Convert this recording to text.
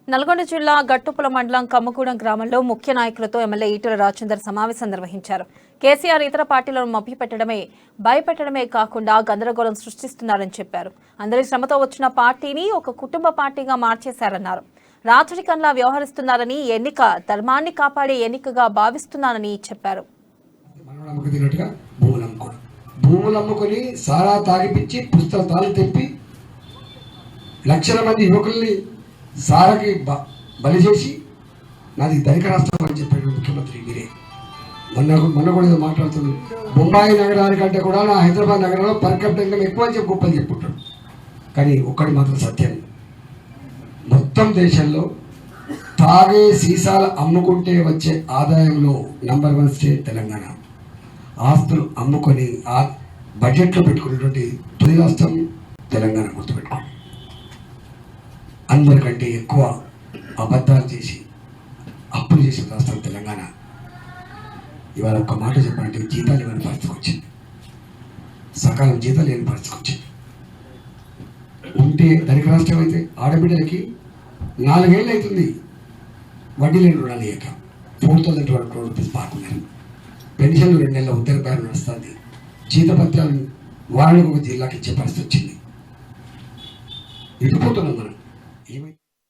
నల్గొండ జిల్లా గట్టుపుల మండలం కమ్మగూడెం గ్రామంలో ముఖ్య నాయకులతో ఎమ్మెల్యే ఈటెల రాజేందర్ సమావేశం నిర్వహించారు. కేసీఆర్ ఇతర పార్టీలను మభ్యపెట్టడమే భయపెట్టడమే కాకుండా గందరగోళం సృష్టిస్తున్నారని చెప్పారు. అందరి శ్రమతో వచ్చిన పార్టీని ఒక కుటుంబ పార్టీగా మార్చేశారన్నారు. రాచరికంలా వ్యవహరిస్తున్నారని, ఎన్నిక ధర్మాన్ని కాపాడే ఎన్నికగా భావిస్తున్నారని చెప్పారు. భూములు అమ్ముకొని సారా తాగిపిచ్చి పుస్తకాలు తెప్పి లక్షల మంది యువకుల్ని సారకి బలి చేసి నాది ధనిక రాష్ట్రం అని చెప్పాడు ముఖ్యమంత్రి మీరే. మొన్న కూడా ఏదో మాట్లాడుతున్నాడు. బొంబాయి నగరానికంటే కూడా నా హైదరాబాద్ నగరంలో పర్ క్యాపిటా ఇన్కమ్ ఎక్కువ అని చెప్పి గొప్పలు చెప్పుకుంటాడు. కానీ ఒక్కడి మాత్రం సత్యం, మొత్తం దేశంలో తాగే సీసాలు అమ్ముకుంటే వచ్చే ఆదాయంలో నంబర్ 1 స్టేట్ తెలంగాణ. ఆస్తులు అమ్ముకొని ఆ బడ్జెట్లో పెట్టుకునేటువంటి తొలి రాష్ట్రం తెలంగాణ. గుర్తుపెట్టుకోండి, అందరికంటే ఎక్కువ అబద్ధాలు చేసి అప్పులు చేసిన రాష్ట్రం తెలంగాణ. ఇవాళ ఒక్క మాట చెప్పాలంటే జీతాలు ఇవ్వని పరిస్థితికి వచ్చింది, సకాలం జీతాలు లేని పరిస్థితికి వచ్చింది. ఉంటే ధనిక రాష్ట్రం అయితే ఆడబిడ్డలకి 4 ఏళ్ళు అవుతుంది వడ్డీ లేని రుణాలు ఇయ్యక 4,200 crore రూపీస్ పాకున్నారు. పెన్షన్లు 2 నెలల ఉత్తరపాయలు నడుస్తుంది. జీతపత్రాలు వారానికి ఒక జిల్లాకి ఇచ్చే పరిస్థితి వచ్చింది. ఇటుపోతున్నాం మనం.